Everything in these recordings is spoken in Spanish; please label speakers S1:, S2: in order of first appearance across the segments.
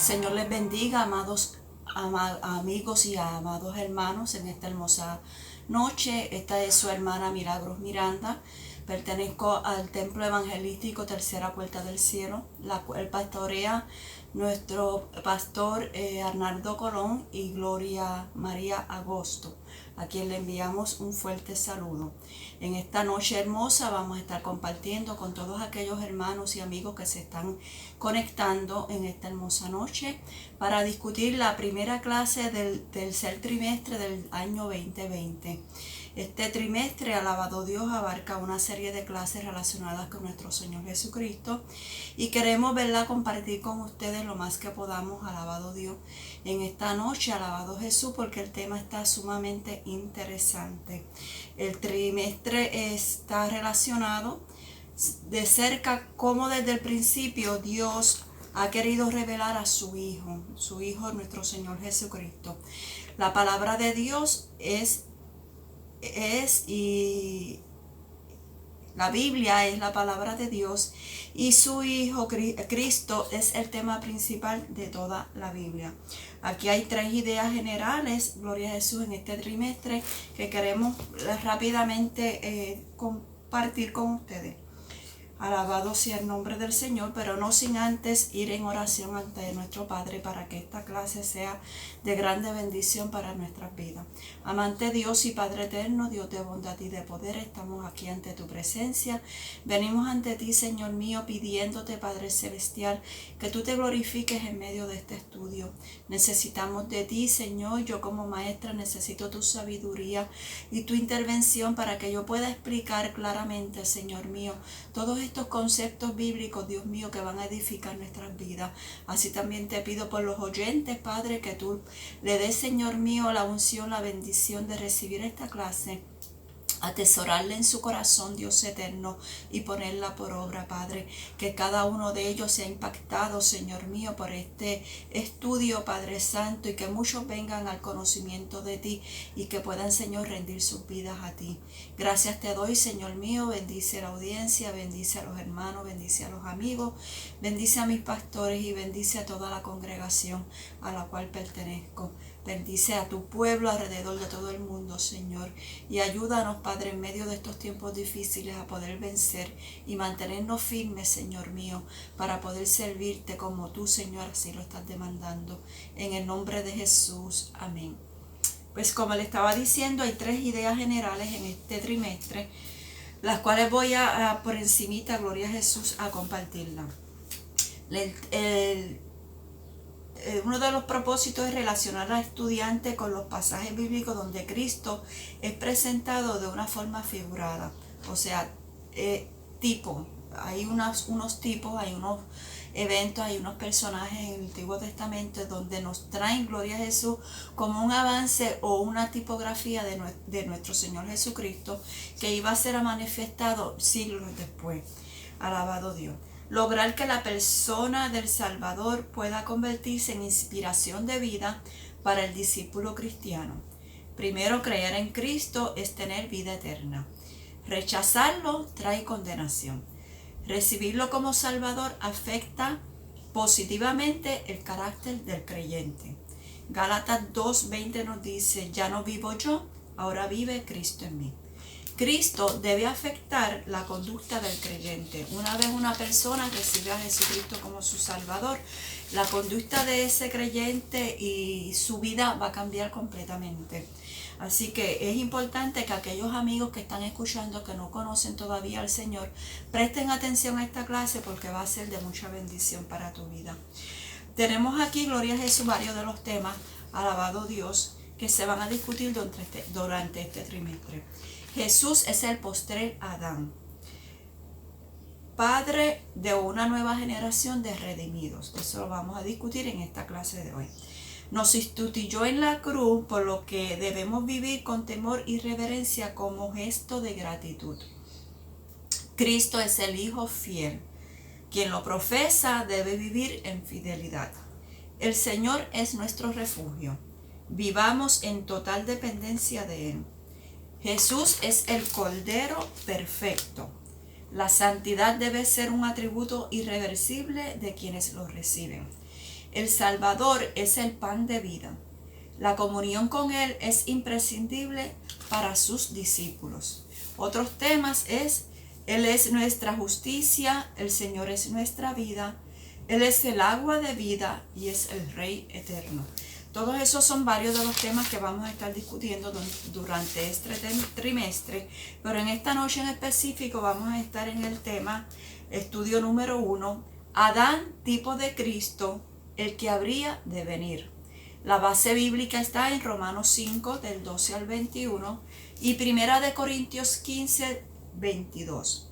S1: Señor les bendiga, amados amigos y amados hermanos, en esta hermosa noche. Esta es su hermana Milagros Miranda. Pertenezco al Templo Evangelístico Tercera Puerta del Cielo, la cual pastorea nuestro pastor Arnaldo Colón y Gloria María Agosto, a quien le enviamos un fuerte saludo. En esta noche hermosa vamos a estar compartiendo con todos aquellos hermanos y amigos que se están conectando en esta hermosa noche para discutir la primera clase del tercer trimestre del año 2020. Este trimestre, alabado Dios, abarca una serie de clases relacionadas con nuestro Señor Jesucristo y queremos verla compartir con ustedes lo más que podamos, alabado Dios, en esta noche, alabado Jesús, porque el tema está sumamente interesante. El trimestre está relacionado de cerca cómo desde el principio Dios ha querido revelar a su Hijo nuestro Señor Jesucristo. La palabra de Dios y la Biblia es la palabra de Dios y su Hijo Cristo es el tema principal de toda la Biblia. Aquí hay 3 ideas generales, gloria a Jesús, en este trimestre que queremos rápidamente compartir con ustedes. Alabado sea el nombre del Señor, pero no sin antes ir en oración ante nuestro Padre para que esta clase sea de grande bendición para nuestras vidas. Amante Dios y Padre eterno, Dios de bondad y de poder, estamos aquí ante tu presencia. Venimos ante ti, Señor mío, pidiéndote, Padre celestial, que tú te glorifiques en medio de este estudio. Necesitamos de ti, Señor. Yo como maestra necesito tu sabiduría y tu intervención para que yo pueda explicar claramente, Señor mío, todos estos conceptos bíblicos, Dios mío, que van a edificar nuestras vidas. Así también te pido por los oyentes, Padre, que tú le des, Señor mío, la unción, la bendición de recibir esta clase, atesorarla en su corazón, Dios eterno, y ponerla por obra, Padre. Que cada uno de ellos sea impactado, Señor mío, por este estudio, Padre Santo, y que muchos vengan al conocimiento de ti y que puedan, Señor, rendir sus vidas a ti. Gracias te doy, Señor mío. Bendice la audiencia, bendice a los hermanos, bendice a los amigos, bendice a mis pastores y bendice a toda la congregación a la cual pertenezco. Bendice a tu pueblo alrededor de todo el mundo, Señor, y ayúdanos, Padre, en medio de estos tiempos difíciles a poder vencer y mantenernos firmes, Señor mío, para poder servirte como tú, Señor, así lo estás demandando. En el nombre de Jesús, amén. Pues como le estaba diciendo, hay 3 ideas generales en este trimestre, las cuales voy a por encimita, gloria a Jesús, a compartirla. Uno de los propósitos es relacionar al estudiante con los pasajes bíblicos donde Cristo es presentado de una forma figurada. O sea, hay unos tipos, hay unos eventos, hay unos personajes en el Antiguo Testamento donde nos traen, gloria a Jesús, como un avance o una tipografía de nuestro Señor Jesucristo que iba a ser manifestado siglos después. Alabado Dios. Lograr que la persona del Salvador pueda convertirse en inspiración de vida para el discípulo cristiano. Primero, creer en Cristo es tener vida eterna. Rechazarlo trae condenación. Recibirlo como Salvador afecta positivamente el carácter del creyente. Gálatas 2:20 nos dice: ya no vivo yo, ahora vive Cristo en mí. Cristo debe afectar la conducta del creyente. Una vez una persona recibe a Jesucristo como su Salvador, la conducta de ese creyente y su vida va a cambiar completamente. Así que es importante que aquellos amigos que están escuchando, que no conocen todavía al Señor, presten atención a esta clase porque va a ser de mucha bendición para tu vida. Tenemos aquí, gloria a Jesús, varios de los temas, alabado Dios, que se van a discutir durante este trimestre. Jesús es el postrer Adán, padre de una nueva generación de redimidos. Eso lo vamos a discutir en esta clase de hoy. Nos sustituyó en la cruz, por lo que debemos vivir con temor y reverencia como gesto de gratitud. Cristo es el Hijo fiel. Quien lo profesa debe vivir en fidelidad. El Señor es nuestro refugio. Vivamos en total dependencia de Él. Jesús es el Cordero perfecto. La santidad debe ser un atributo irreversible de quienes lo reciben. El Salvador es el pan de vida. La comunión con Él es imprescindible para sus discípulos. Otros temas es: Él es nuestra justicia, el Señor es nuestra vida, Él es el agua de vida y es el Rey eterno. Todos esos son varios de los temas que vamos a estar discutiendo durante este trimestre, pero en esta noche en específico vamos a estar en el tema, estudio número 1, Adán, tipo de Cristo, el que habría de venir. La base bíblica está en Romanos 5, del 12 al 21, y Primera de Corintios 15, 22.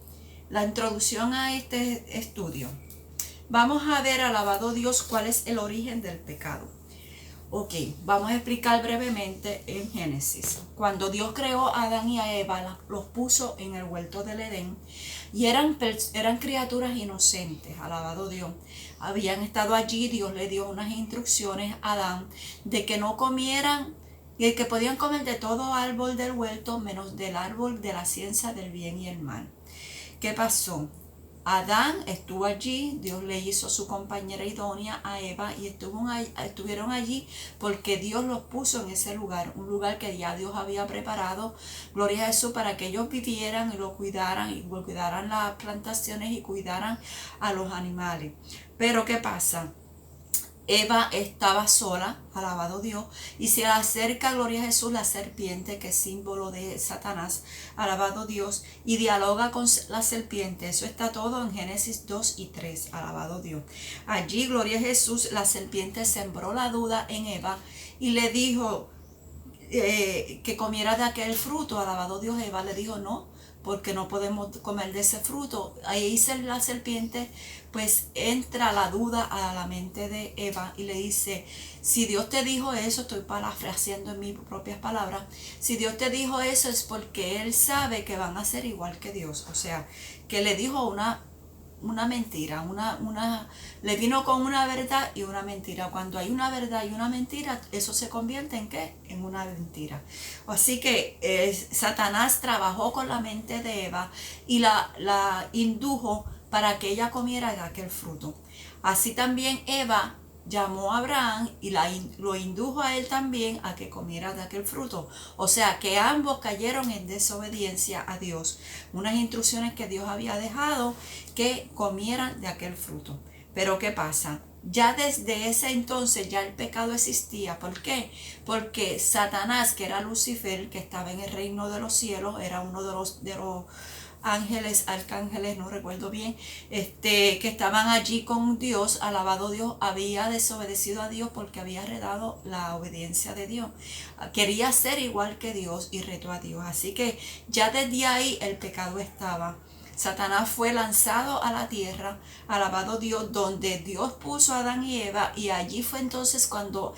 S1: La introducción a este estudio. Vamos a ver, alabado Dios, cuál es el origen del pecado. Ok, vamos a explicar brevemente en Génesis. Cuando Dios creó a Adán y a Eva, los puso en el huerto del Edén y eran criaturas inocentes, alabado Dios. Habían estado allí, Dios le dio unas instrucciones a Adán de que no comieran, y que podían comer de todo árbol del huerto menos del árbol de la ciencia del bien y el mal. ¿Qué pasó? Adán estuvo allí, Dios le hizo su compañera idónea a Eva y estuvieron allí porque Dios los puso en ese lugar, un lugar que ya Dios había preparado, gloria a Jesús, para que ellos vivieran y lo cuidaran, y cuidaran las plantaciones y cuidaran a los animales. Pero ¿qué pasa? Eva estaba sola, alabado Dios, y se le acerca, gloria a Jesús, la serpiente, que es símbolo de Satanás, alabado Dios, y dialoga con la serpiente. Eso está todo en Génesis 2 y 3, alabado Dios. Allí, gloria a Jesús, la serpiente sembró la duda en Eva y le dijo que comiera de aquel fruto, alabado Dios. Eva le dijo no, porque no podemos comer de ese fruto. Ahí la serpiente, pues entra la duda a la mente de Eva y le dice: si Dios te dijo eso, estoy parafraseando en mis propias palabras, si Dios te dijo eso es porque Él sabe que van a ser igual que Dios. O sea, que le dijo una mentira, le vino con una verdad y una mentira. Cuando hay una verdad y una mentira, eso se convierte en ¿qué? En una mentira. Así que Satanás trabajó con la mente de Eva y la indujo para que ella comiera de aquel fruto. Así también Eva llamó a Abraham y lo indujo a él también a que comiera de aquel fruto. O sea que ambos cayeron en desobediencia a Dios, unas instrucciones que Dios había dejado que comieran de aquel fruto. Pero ¿qué pasa? Ya desde ese entonces ya el pecado existía. ¿Por qué? Porque Satanás, que era Lucifer, que estaba en el reino de los cielos, era uno de los ángeles, arcángeles, no recuerdo bien, que estaban allí con Dios, alabado Dios, había desobedecido a Dios porque había retado la obediencia de Dios. Quería ser igual que Dios y retó a Dios. Así que ya desde ahí el pecado estaba. Satanás fue lanzado a la tierra, alabado Dios, donde Dios puso a Adán y Eva, y allí fue entonces cuando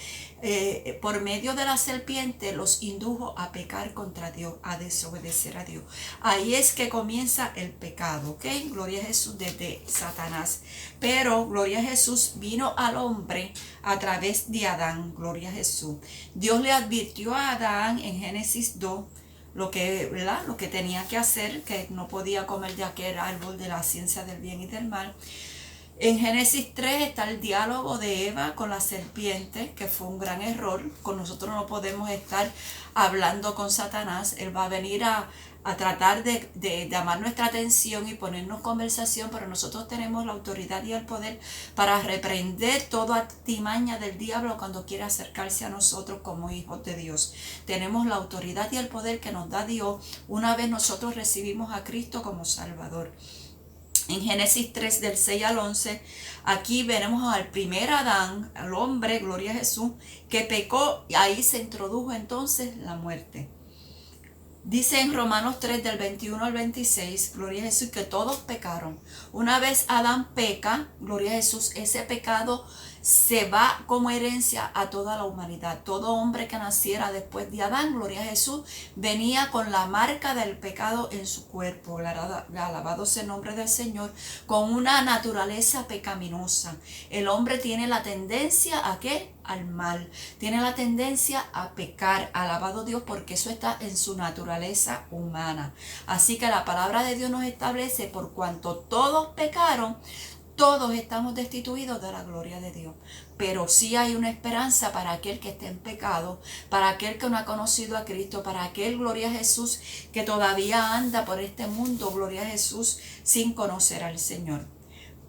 S1: por medio de la serpiente los indujo a pecar contra Dios, a desobedecer a Dios. Ahí es que comienza el pecado, ¿ok? Gloria a Jesús, desde Satanás. Pero, gloria a Jesús, vino al hombre a través de Adán, gloria a Jesús. Dios le advirtió a Adán en Génesis 2, lo que tenía que hacer, que no podía comer de aquel árbol de la ciencia del bien y del mal. En Génesis 3 está el diálogo de Eva con la serpiente, que fue un gran error. Con nosotros no podemos estar hablando con Satanás. Él va a venir a tratar de llamar nuestra atención y ponernos conversación, pero nosotros tenemos la autoridad y el poder para reprender toda artimaña del diablo cuando quiere acercarse a nosotros como hijos de Dios. Tenemos la autoridad y el poder que nos da Dios una vez nosotros recibimos a Cristo como Salvador. En Génesis 3, del 6 al 11, aquí veremos al primer Adán, al hombre, gloria a Jesús, que pecó, y ahí se introdujo entonces la muerte. Dice en Romanos 3, del 21 al 26, gloria a Jesús, que todos pecaron. Una vez Adán peca, gloria a Jesús, ese pecado se va como herencia a toda la humanidad. Todo hombre que naciera después de Adán, gloria a Jesús, venía con la marca del pecado en su cuerpo. Alabado sea el nombre del Señor, con una naturaleza pecaminosa. El hombre tiene la tendencia ¿a qué? Al mal. Tiene la tendencia a pecar. Alabado Dios, porque eso está en su naturaleza humana. Así que la palabra de Dios nos establece: por cuanto todos pecaron, Todos estamos destituidos de la gloria de Dios, pero sí hay una esperanza para aquel que esté en pecado, para aquel que no ha conocido a Cristo, para aquel, gloria a Jesús, que todavía anda por este mundo, gloria a Jesús, sin conocer al Señor.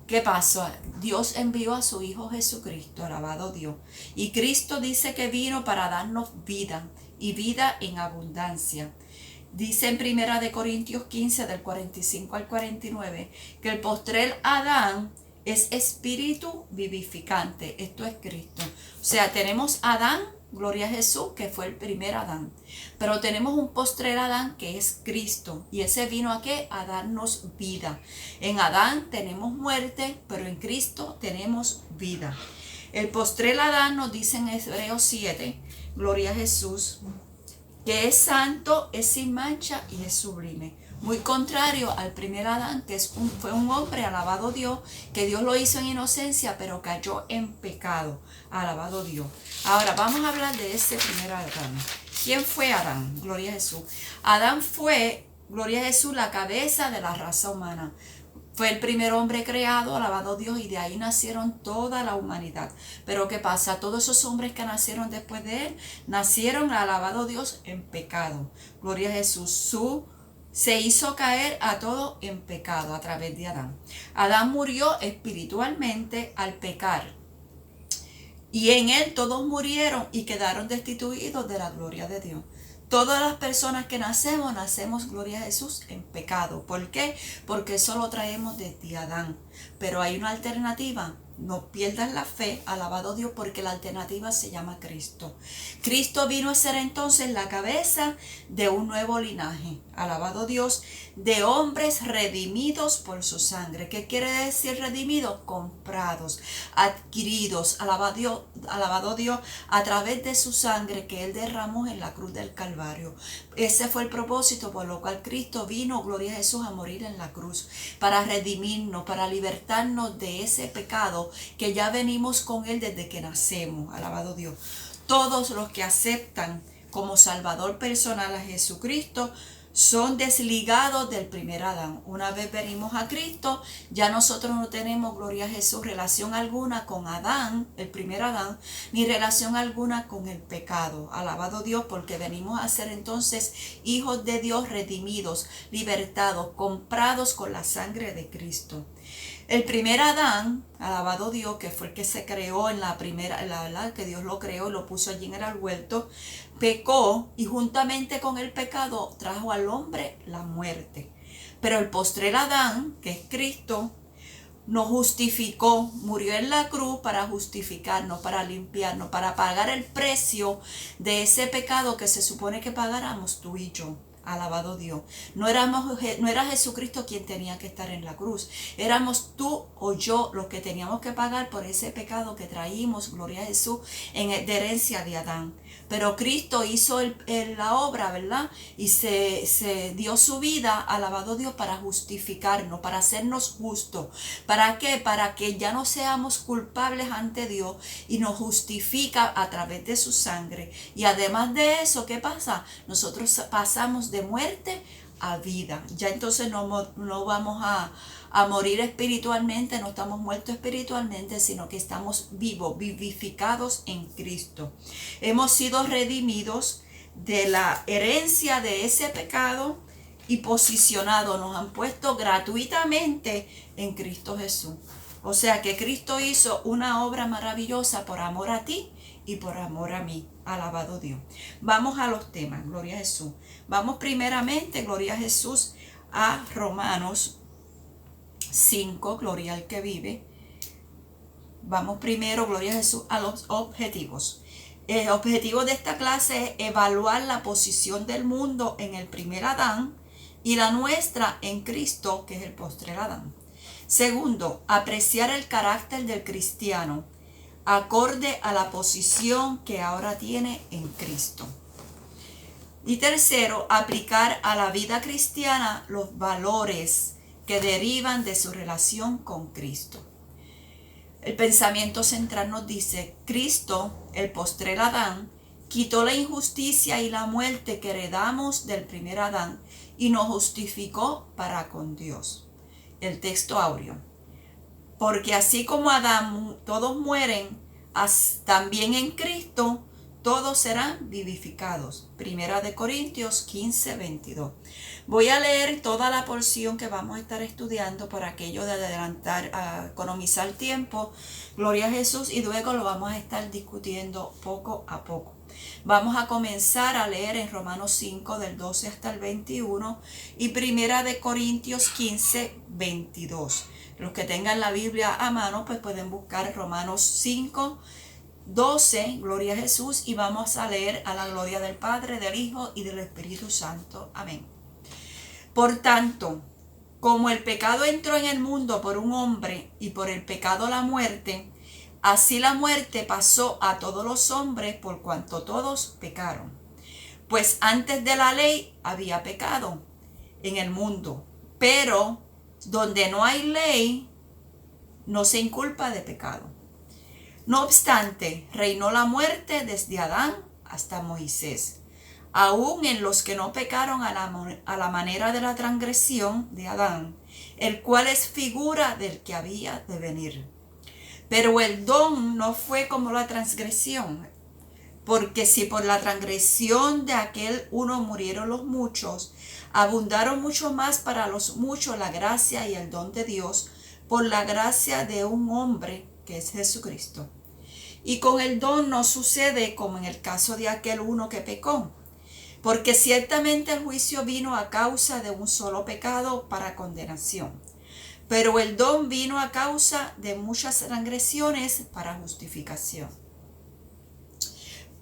S1: ¿Qué pasó? Dios envió a su Hijo Jesucristo, alabado Dios. Y Cristo dice que vino para darnos vida y vida en abundancia. Dice en 1 Corintios 15, del 45 al 49, que el postrer Adán es espíritu vivificante. Esto es Cristo. O sea, tenemos Adán, gloria a Jesús, que fue el primer Adán. Pero tenemos un postrer Adán que es Cristo. Y ese vino ¿a qué? A darnos vida. En Adán tenemos muerte, pero en Cristo tenemos vida. El postrer Adán nos dice en Hebreos 7, gloria a Jesús, que es santo, es sin mancha y es sublime. Muy contrario al primer Adán, que fue un hombre, alabado Dios, que Dios lo hizo en inocencia, pero cayó en pecado, alabado Dios. Ahora vamos a hablar de ese primer Adán. ¿Quién fue Adán? Gloria a Jesús. Adán fue, gloria a Jesús, la cabeza de la raza humana. Fue el primer hombre creado, alabado Dios, y de ahí nacieron toda la humanidad. Pero ¿qué pasa? Todos esos hombres que nacieron después de él, nacieron, alabado Dios, en pecado. Gloria a Jesús. Se hizo caer a todo en pecado a través de Adán. Adán murió espiritualmente al pecar. Y en él todos murieron y quedaron destituidos de la gloria de Dios. Todas las personas que nacemos, gloria a Jesús, en pecado. ¿Por qué? Porque eso lo traemos desde Adán. Pero hay una alternativa. No pierdas la fe, alabado Dios, porque la alternativa se llama Cristo. Cristo vino a ser entonces la cabeza de un nuevo linaje, alabado Dios, de hombres redimidos por su sangre. ¿Qué quiere decir redimidos? Comprados, adquiridos, alabado Dios, a través de su sangre que Él derramó en la cruz del Calvario. Ese fue el propósito por lo cual Cristo vino, gloria a Jesús, a morir en la cruz, para redimirnos, para libertarnos de ese pecado que ya venimos con Él desde que nacemos, alabado Dios. Todos los que aceptan como Salvador personal a Jesucristo son desligados del primer Adán. Una vez venimos a Cristo, ya nosotros no tenemos, gloria a Jesús, relación alguna con Adán, el primer Adán, ni relación alguna con el pecado. Alabado Dios, porque venimos a ser entonces hijos de Dios redimidos, libertados, comprados con la sangre de Cristo. El primer Adán, alabado Dios, que fue el que se creó en la primera, la verdad que Dios lo creó y lo puso allí en el huerto, pecó y juntamente con el pecado trajo al hombre la muerte. Pero el postrer Adán, que es Cristo, nos justificó, murió en la cruz para justificarnos, para limpiarnos, para pagar el precio de ese pecado que se supone que pagáramos tú y yo. Alabado Dios. No era Jesucristo quien tenía que estar en la cruz. Éramos tú o yo los que teníamos que pagar por ese pecado que traímos, gloria a Jesús, de herencia de Adán. Pero Cristo hizo la obra, ¿verdad? Y se dio su vida, alabado Dios, para justificarnos, para hacernos justos. ¿Para qué? Para que ya no seamos culpables ante Dios y nos justifica a través de su sangre. Y además de eso, ¿qué pasa? Nosotros pasamos de muerte a vida. Ya entonces no vamos a morir espiritualmente, no estamos muertos espiritualmente, sino que estamos vivos, vivificados en Cristo. Hemos sido redimidos de la herencia de ese pecado y posicionados, nos han puesto gratuitamente en Cristo Jesús. O sea que Cristo hizo una obra maravillosa por amor a ti y por amor a mí. Alabado Dios. Vamos a los temas, gloria a Jesús. Vamos primeramente, gloria a Jesús, a Romanos 5, gloria al que vive. Vamos primero, gloria a Jesús, a los objetivos. El objetivo de esta clase es evaluar la posición del mundo en el primer Adán y la nuestra en Cristo, que es el postrer Adán. Segundo, apreciar el carácter del cristiano acorde a la posición que ahora tiene en Cristo. Y tercero, aplicar a la vida cristiana los valores que derivan de su relación con Cristo. El pensamiento central nos dice: Cristo, el postrer Adán, quitó la injusticia y la muerte que heredamos del primer Adán y y nos justificó para con Dios. El texto áureo. Porque así como Adán todos mueren, también en Cristo todos serán vivificados. Primera de Corintios 15, 22. Voy a leer toda la porción que vamos a estar estudiando por aquello de adelantar, a economizar tiempo. Gloria a Jesús, y luego lo vamos a estar discutiendo poco a poco. Vamos a comenzar a leer en Romanos 5 del 12 hasta el 21 y Primera de Corintios 15, 22. Los que tengan la Biblia a mano pues pueden buscar Romanos 5, 12, gloria a Jesús, y vamos a leer a la gloria del Padre, del Hijo y del Espíritu Santo. Amén. Por tanto, como el pecado entró en el mundo por un hombre y por el pecado la muerte, así la muerte pasó a todos los hombres por cuanto todos pecaron. Pues antes de la ley había pecado en el mundo, pero donde no hay ley, no se inculpa de pecado. No obstante, reinó la muerte desde Adán hasta Moisés, aun en los que no pecaron a la manera de la transgresión de Adán, el cual es figura del que había de venir. Pero el don no fue como la transgresión, porque si por la transgresión de aquel uno murieron los muchos, abundaron mucho más para los muchos la gracia y el don de Dios por la gracia de un hombre que es Jesucristo. Y con el don no sucede como en el caso de aquel uno que pecó, porque ciertamente el juicio vino a causa de un solo pecado para condenación, pero el don vino a causa de muchas transgresiones para justificación.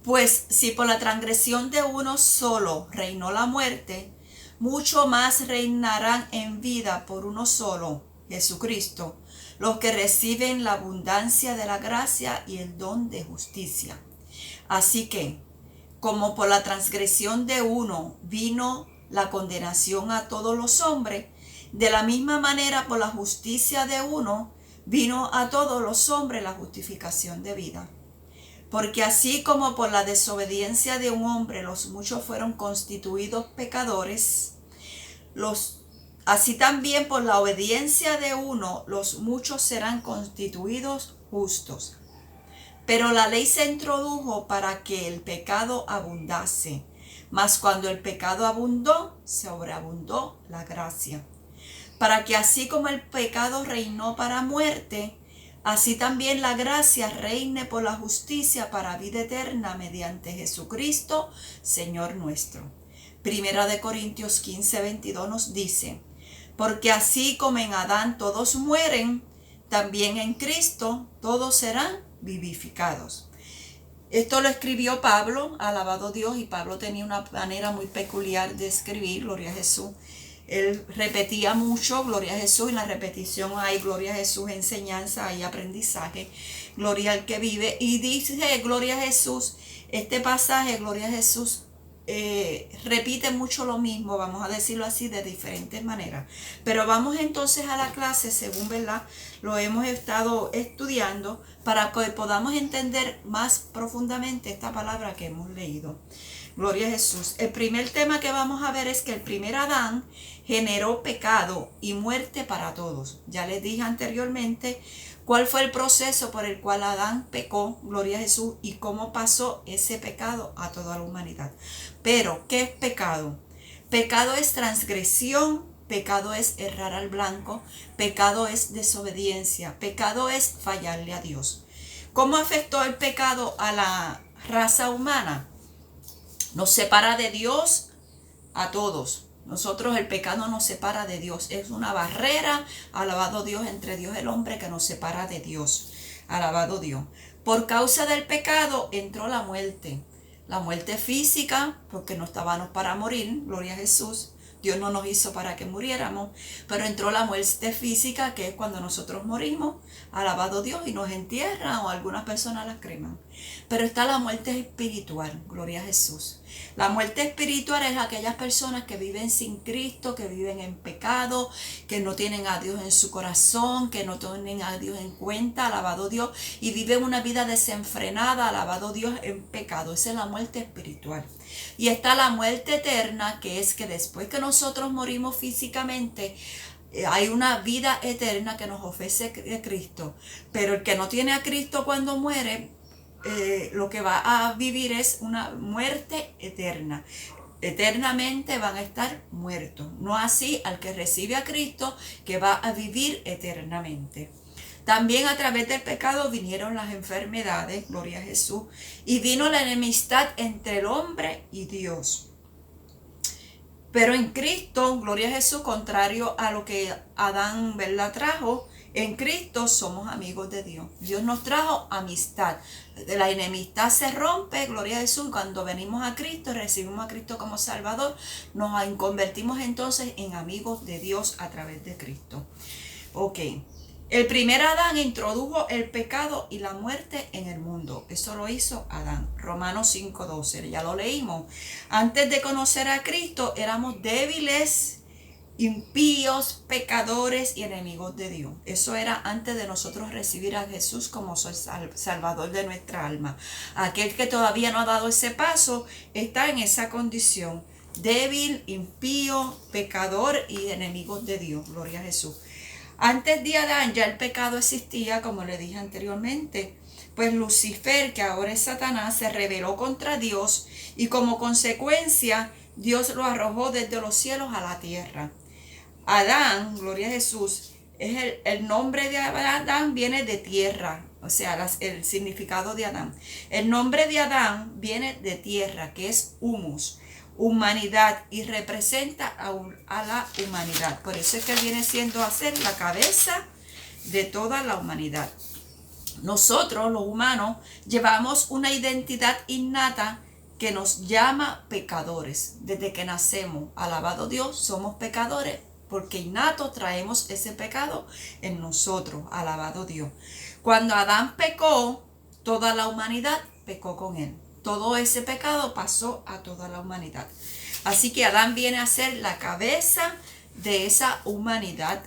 S1: Pues si por la transgresión de uno solo reinó la muerte, mucho más reinarán en vida por uno solo, Jesucristo, los que reciben la abundancia de la gracia y el don de justicia. Así que, como por la transgresión de uno vino la condenación a todos los hombres, de la misma manera por la justicia de uno vino a todos los hombres la justificación de vida. Porque así como por la desobediencia de un hombre los muchos fueron constituidos pecadores, así también por la obediencia de uno los muchos serán constituidos justos. Pero la ley se introdujo para que el pecado abundase, mas cuando el pecado abundó, sobreabundó la gracia. Para que así como el pecado reinó para muerte, así también la gracia reine por la justicia para vida eterna mediante Jesucristo, Señor nuestro. Primera de Corintios 15, 22 nos dice: porque así como en Adán todos mueren, también en Cristo todos serán vivificados. Esto lo escribió Pablo, alabado Dios, y Pablo tenía una manera muy peculiar de escribir, gloria a Jesús. Él repetía mucho, gloria a Jesús, y en la repetición hay, gloria a Jesús, enseñanza, hay aprendizaje, gloria al que vive. Y dice, gloria a Jesús, este pasaje, gloria a Jesús, repite mucho lo mismo, vamos a decirlo así, de diferentes maneras. Pero vamos entonces a la clase, según, ¿verdad?, lo hemos estado estudiando para que podamos entender más profundamente esta palabra que hemos leído. Gloria a Jesús. El primer tema que vamos a ver es que el primer Adán generó pecado y muerte para todos. Ya les dije anteriormente cuál fue el proceso por el cual Adán pecó, gloria a Jesús, y cómo pasó ese pecado a toda la humanidad. Pero, ¿qué es pecado? Pecado es transgresión, pecado es errar al blanco, pecado es desobediencia, pecado es fallarle a Dios. ¿Cómo afectó el pecado a la raza humana? Nos separa de Dios a todos. Nosotros, el pecado nos separa de Dios. Es una barrera, alabado Dios, entre Dios y el hombre, que nos separa de Dios. Alabado Dios. Por causa del pecado entró la muerte. La muerte física, porque no estábamos para morir, gloria a Jesús. Dios no nos hizo para que muriéramos, pero entró la muerte física, que es cuando nosotros morimos, alabado Dios, y nos entierran, o algunas personas las creman. Pero está la muerte espiritual, gloria a Jesús. La muerte espiritual es aquellas personas que viven sin Cristo, que viven en pecado, que no tienen a Dios en su corazón, que no tienen a Dios en cuenta, alabado Dios, y viven una vida desenfrenada, alabado Dios, en pecado. Esa es la muerte espiritual. Y está la muerte eterna, que es que después que nosotros morimos físicamente, Hay una vida eterna que nos ofrece Cristo, pero el que no tiene a Cristo cuando muere, lo que va a vivir es una muerte eterna. Eternamente van a estar muertos. No así al que recibe a Cristo, que va a vivir eternamente. También a través del pecado vinieron las enfermedades, gloria a Jesús, y vino la enemistad entre el hombre y Dios. Pero en Cristo, gloria a Jesús, contrario a lo que Adán, ¿verdad?, trajo, en Cristo somos amigos de Dios. Dios nos trajo amistad. La enemistad se rompe, gloria a Jesús. Cuando venimos a Cristo, recibimos a Cristo como Salvador, nos convertimos entonces en amigos de Dios a través de Cristo. Ok. El primer Adán introdujo el pecado y la muerte en el mundo. Eso lo hizo Adán. Romanos 5:12. Ya lo leímos. Antes de conocer a Cristo éramos débiles, impíos, pecadores y enemigos de Dios. Eso era antes de nosotros recibir a Jesús como Salvador de nuestra alma. Aquel que todavía no ha dado ese paso está en esa condición. Débil, impío, pecador y enemigos de Dios. Gloria a Jesús. Antes de Adán ya el pecado existía, como le dije anteriormente, pues Lucifer, que ahora es Satanás, se rebeló contra Dios y como consecuencia Dios lo arrojó desde los cielos a la tierra. Adán, gloria a Jesús, es el nombre de Adán viene de tierra, o sea, el significado de Adán. El nombre de Adán viene de tierra, que es humus, humanidad, y representa a la humanidad. Por eso es que viene siendo a ser la cabeza de toda la humanidad. Nosotros, los humanos, llevamos una identidad innata que nos llama pecadores. Desde que nacemos, alabado Dios, somos pecadores porque innato traemos ese pecado en nosotros, alabado Dios. Cuando Adán pecó, toda la humanidad pecó con él. Todo ese pecado pasó a toda la humanidad. Así que Adán viene a ser la cabeza de esa humanidad,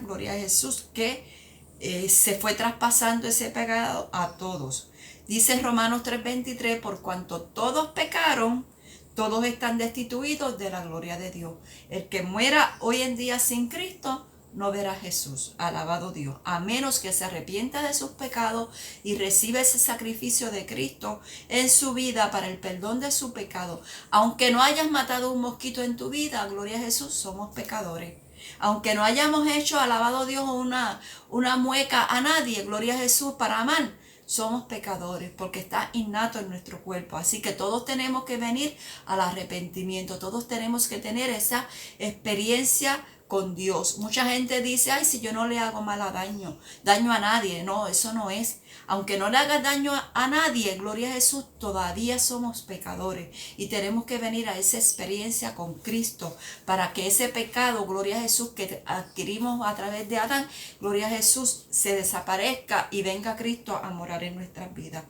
S1: gloria a Jesús, que se fue traspasando ese pecado a todos. Dice Romanos 3:23, por cuanto todos pecaron, todos están destituidos de la gloria de Dios. El que muera hoy en día sin Cristo no verá a Jesús, alabado Dios, a menos que se arrepienta de sus pecados y reciba ese sacrificio de Cristo en su vida para el perdón de su pecado. Aunque no hayas matado un mosquito en tu vida, gloria a Jesús, somos pecadores. Aunque no hayamos hecho, alabado Dios, una mueca a nadie, gloria a Jesús, para amar, somos pecadores porque está innato en nuestro cuerpo. Así que todos tenemos que venir al arrepentimiento, todos tenemos que tener esa experiencia con Dios. Mucha gente dice, ay, si yo no le hago daño a nadie. No, eso no es. Aunque no le hagas daño a nadie, gloria a Jesús, todavía somos pecadores y tenemos que venir a esa experiencia con Cristo para que ese pecado, gloria a Jesús, que adquirimos a través de Adán, gloria a Jesús, se desaparezca y venga Cristo a morar en nuestras vidas.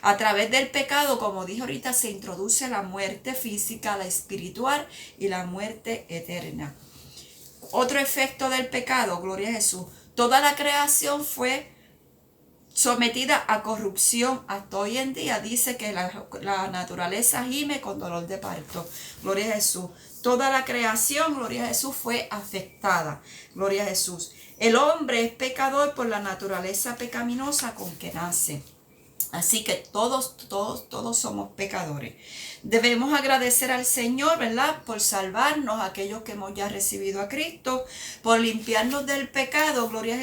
S1: A través del pecado, como dije ahorita, se introduce la muerte física, la espiritual y la muerte eterna. Otro efecto del pecado, gloria a Jesús, toda la creación fue sometida a corrupción. Hasta hoy en día dice que la naturaleza gime con dolor de parto. Gloria a Jesús. Toda la creación, gloria a Jesús, fue afectada. Gloria a Jesús. El hombre es pecador por la naturaleza pecaminosa con que nace. Así que todos somos pecadores. Debemos agradecer al Señor, ¿verdad?, por salvarnos, aquellos que hemos ya recibido a Cristo, por limpiarnos del pecado, gloria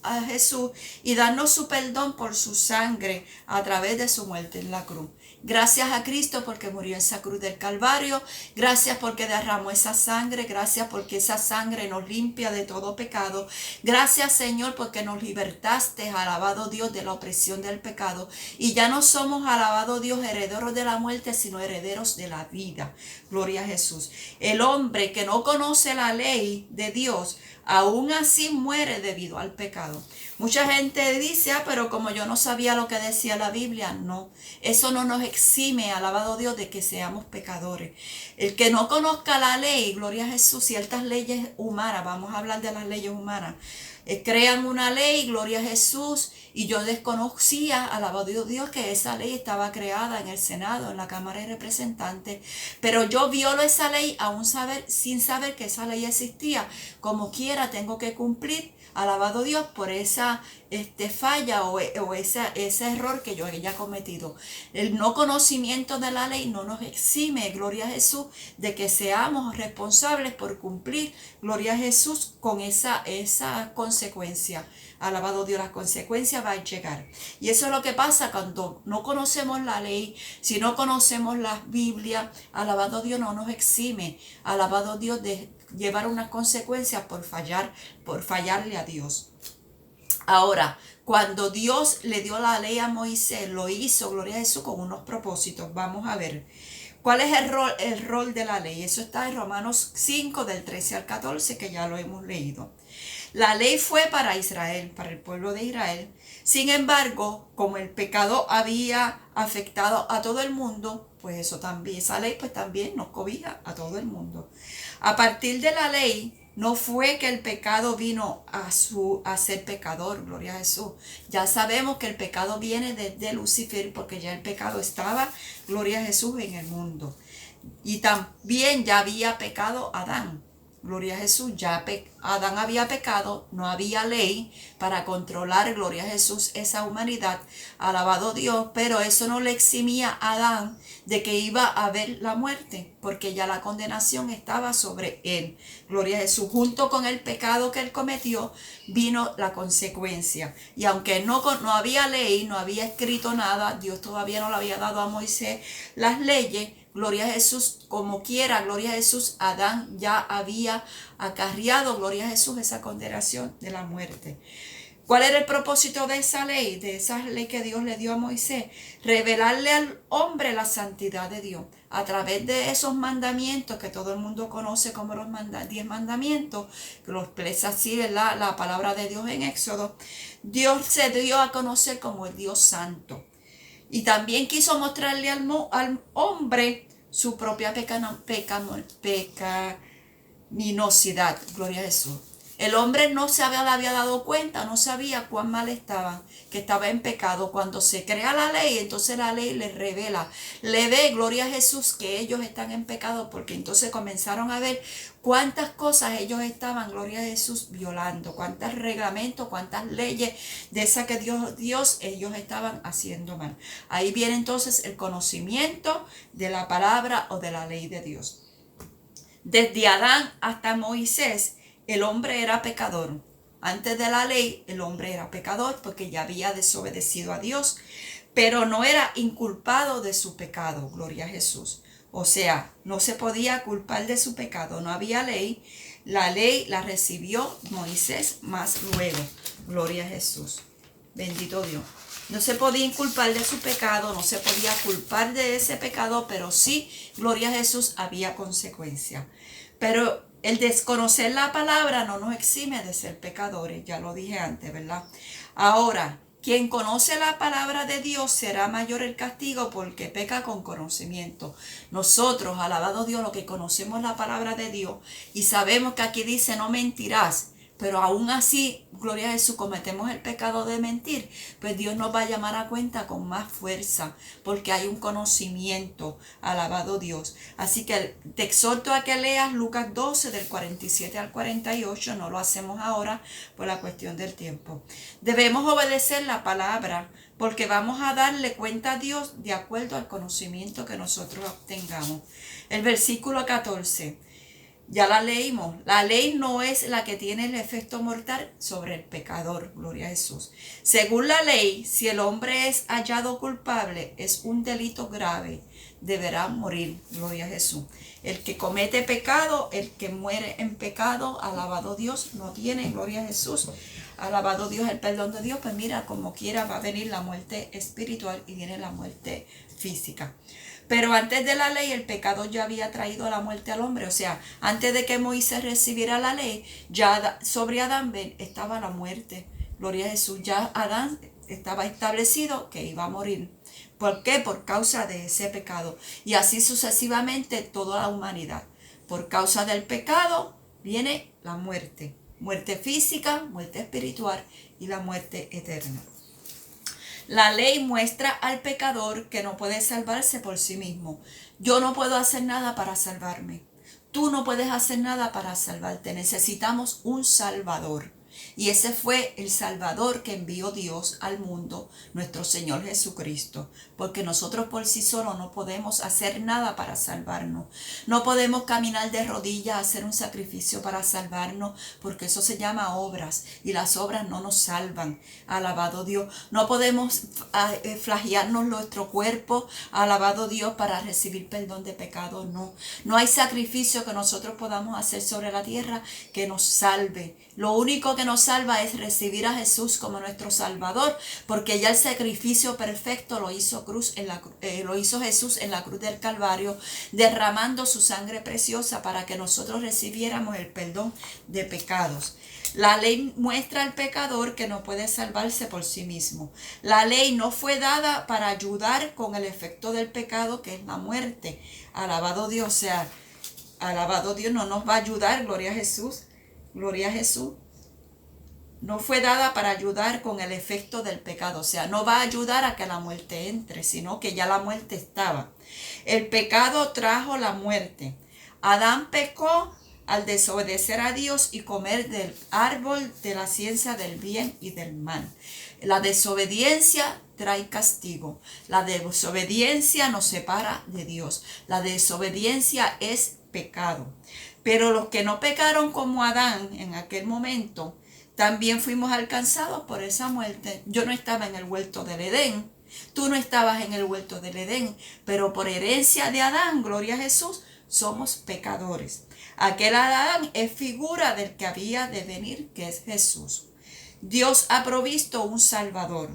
S1: a Jesús, y darnos su perdón por su sangre a través de su muerte en la cruz. Gracias a Cristo porque murió en esa cruz del Calvario. Gracias porque derramó esa sangre. Gracias porque esa sangre nos limpia de todo pecado. Gracias, Señor, porque nos libertaste, alabado Dios, de la opresión del pecado. Y ya no somos, alabado Dios, herederos de la muerte, sino herederos de la vida. Gloria a Jesús. El hombre que no conoce la ley de Dios, aún así muere debido al pecado. Mucha gente dice, pero como yo no sabía lo que decía la Biblia, no. Eso no nos exime, alabado Dios, de que seamos pecadores. El que no conozca la ley, gloria a Jesús, ciertas leyes humanas, vamos a hablar de las leyes humanas, crean una ley, gloria a Jesús, y yo desconocía, alabado Dios, que esa ley estaba creada en el Senado, en la Cámara de Representantes, pero yo violo esa ley aún sin saber que esa ley existía. Como quiera tengo que cumplir, alabado Dios, por esa falla o ese error que yo haya cometido. El no conocimiento de la ley no nos exime, gloria a Jesús, de que seamos responsables por cumplir, gloria a Jesús, con esa consecuencia. Alabado Dios, las consecuencias van a llegar. Y eso es lo que pasa cuando no conocemos la ley, si no conocemos la Biblia, alabado Dios, no nos exime, alabado Dios, de llevar unas consecuencias por fallarle a Dios. Ahora, cuando Dios le dio la ley a Moisés, lo hizo, gloria a Jesús, con unos propósitos. Vamos a ver. ¿Cuál es el rol de la ley? Eso está en Romanos 5, del 13 al 14, que ya lo hemos leído. La ley fue para Israel, para el pueblo de Israel. Sin embargo, como el pecado había afectado a todo el mundo, pues eso también, esa ley pues también nos cobija a todo el mundo. A partir de la ley, no fue que el pecado vino a ser pecador, gloria a Jesús. Ya sabemos que el pecado viene desde Lucifer, porque ya el pecado estaba, gloria a Jesús, en el mundo. Y también ya había pecado Adán. Gloria a Jesús, ya Adán había pecado, no había ley para controlar, gloria a Jesús, esa humanidad, alabado Dios, pero eso no le eximía a Adán de que iba a haber la muerte, porque ya la condenación estaba sobre él. Gloria a Jesús, junto con el pecado que él cometió, vino la consecuencia. Y aunque no había ley, no había escrito nada, Dios todavía no le había dado a Moisés las leyes, gloria a Jesús, como quiera, gloria a Jesús, Adán ya había acarreado, gloria a Jesús, esa condenación de la muerte. ¿Cuál era el propósito de esa ley que Dios le dio a Moisés? Revelarle al hombre la santidad de Dios. A través de esos mandamientos que todo el mundo conoce como los 10 mandamientos, que lo expresa así, ¿verdad?, la palabra de Dios en Éxodo, Dios se dio a conocer como el Dios santo. Y también quiso mostrarle al hombre su propia pecaminosidad. Gloria a Jesús. El hombre no se había dado cuenta, no sabía cuán mal estaba, que estaba en pecado. Cuando se crea la ley, entonces la ley le revela, le ve, gloria a Jesús, que ellos están en pecado, porque entonces comenzaron a ver cuántas cosas ellos estaban, gloria a Jesús, violando, cuántos reglamentos, cuántas leyes de esas que Dios ellos estaban haciendo mal. Ahí viene entonces el conocimiento de la palabra o de la ley de Dios. Desde Adán hasta Moisés, el hombre era pecador. Antes de la ley, el hombre era pecador porque ya había desobedecido a Dios, pero no era inculpado de su pecado, gloria a Jesús. O sea, no se podía culpar de su pecado, no había ley. La ley la recibió Moisés más luego, gloria a Jesús. Bendito Dios. No se podía inculpar de su pecado, no se podía culpar de ese pecado, pero sí, gloria a Jesús, había consecuencia. Pero el desconocer la palabra no nos exime de ser pecadores, ya lo dije antes, ¿verdad? Ahora, quien conoce la palabra de Dios será mayor el castigo porque peca con conocimiento. Nosotros, alabado Dios, lo que conocemos la palabra de Dios y sabemos que aquí dice no mentirás, pero aún así, gloria a Jesús, cometemos el pecado de mentir, pues Dios nos va a llamar a cuenta con más fuerza, porque hay un conocimiento, alabado Dios. Así que te exhorto a que leas Lucas 12, del 47 al 48, no lo hacemos ahora por la cuestión del tiempo. Debemos obedecer la palabra, porque vamos a darle cuenta a Dios de acuerdo al conocimiento que nosotros obtengamos. El versículo 14. Ya la leímos. La ley no es la que tiene el efecto mortal sobre el pecador. Gloria a Jesús. Según la ley, si el hombre es hallado culpable, es un delito grave. Deberá morir. Gloria a Jesús. El que comete pecado, el que muere en pecado, alabado Dios, no tiene, gloria a Jesús, alabado Dios, el perdón de Dios. Pues mira, como quiera va a venir la muerte espiritual y viene la muerte física. Pero antes de la ley, el pecado ya había traído la muerte al hombre. O sea, antes de que Moisés recibiera la ley, ya sobre Adán estaba la muerte. Gloria a Jesús. Ya Adán estaba establecido que iba a morir. ¿Por qué? Por causa de ese pecado. Y así sucesivamente toda la humanidad. Por causa del pecado viene la muerte. Muerte física, muerte espiritual y la muerte eterna. La ley muestra al pecador que no puede salvarse por sí mismo. Yo no puedo hacer nada para salvarme. Tú no puedes hacer nada para salvarte. Necesitamos un Salvador. Y ese fue el Salvador que envió Dios al mundo, nuestro Señor Jesucristo. Porque nosotros por sí solos no podemos hacer nada para salvarnos. No podemos caminar de rodillas, hacer un sacrificio para salvarnos, porque eso se llama obras. Y las obras no nos salvan. Alabado Dios. No podemos flagelarnos nuestro cuerpo, alabado Dios, para recibir perdón de pecados. No. No hay sacrificio que nosotros podamos hacer sobre la tierra que nos salve. Lo único que nos salva es recibir a Jesús como nuestro Salvador, porque ya el sacrificio perfecto lo hizo Jesús en la cruz del Calvario, derramando su sangre preciosa para que nosotros recibiéramos el perdón de pecados. La ley muestra al pecador que no puede salvarse por sí mismo. La ley no fue dada para ayudar con el efecto del pecado, que es la muerte. Alabado Dios, o sea, alabado Dios, no nos va a ayudar, gloria a Jesús. Gloria a Jesús. No fue dada para ayudar con el efecto del pecado. O sea, no va a ayudar a que la muerte entre, sino que ya la muerte estaba. El pecado trajo la muerte. Adán pecó al desobedecer a Dios y comer del árbol de la ciencia del bien y del mal. La desobediencia trae castigo. La desobediencia nos separa de Dios. La desobediencia es pecado. Pero los que no pecaron como Adán en aquel momento, también fuimos alcanzados por esa muerte. Yo no estaba en el huerto del Edén, tú no estabas en el huerto del Edén, pero por herencia de Adán, gloria a Jesús, somos pecadores. Aquel Adán es figura del que había de venir, que es Jesús. Dios ha provisto un Salvador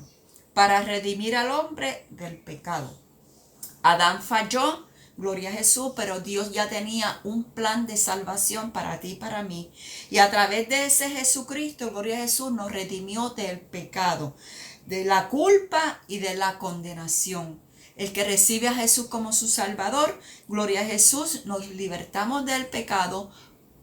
S1: para redimir al hombre del pecado. Adán falló, gloria a Jesús, pero Dios ya tenía un plan de salvación para ti y para mí. Y a través de ese Jesucristo, gloria a Jesús, nos redimió del pecado, de la culpa y de la condenación. El que recibe a Jesús como su Salvador, gloria a Jesús, nos libertamos del pecado.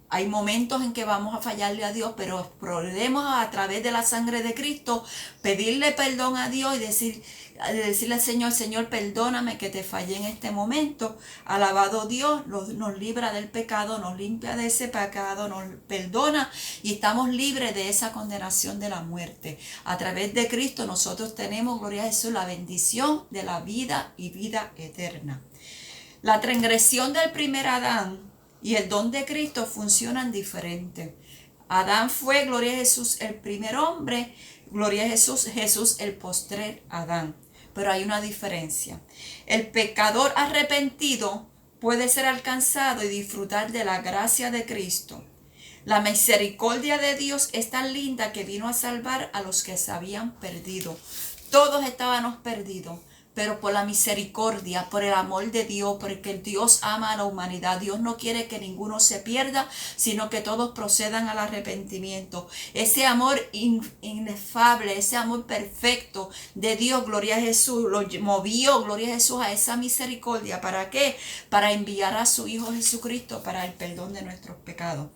S1: Hay momentos en que vamos a fallarle a Dios, pero podemos a través de la sangre de Cristo pedirle perdón a Dios y decirle al Señor, Señor, perdóname que te fallé en este momento. Alabado Dios, nos libra del pecado, nos limpia de ese pecado, nos perdona y estamos libres de esa condenación de la muerte. A través de Cristo nosotros tenemos, gloria a Jesús, la bendición de la vida y vida eterna. La transgresión del primer Adán y el don de Cristo funcionan diferente. Adán fue, gloria a Jesús, el primer hombre, gloria a Jesús, Jesús el postrer Adán. Pero hay una diferencia. El pecador arrepentido puede ser alcanzado y disfrutar de la gracia de Cristo. La misericordia de Dios es tan linda que vino a salvar a los que se habían perdido. Todos estábamos perdidos, pero por la misericordia, por el amor de Dios, porque Dios ama a la humanidad. Dios no quiere que ninguno se pierda, sino que todos procedan al arrepentimiento. Ese amor inefable, ese amor perfecto de Dios, gloria a Jesús, lo movió, gloria a Jesús, a esa misericordia. ¿Para qué? Para enviar a su Hijo Jesucristo para el perdón de nuestros pecados.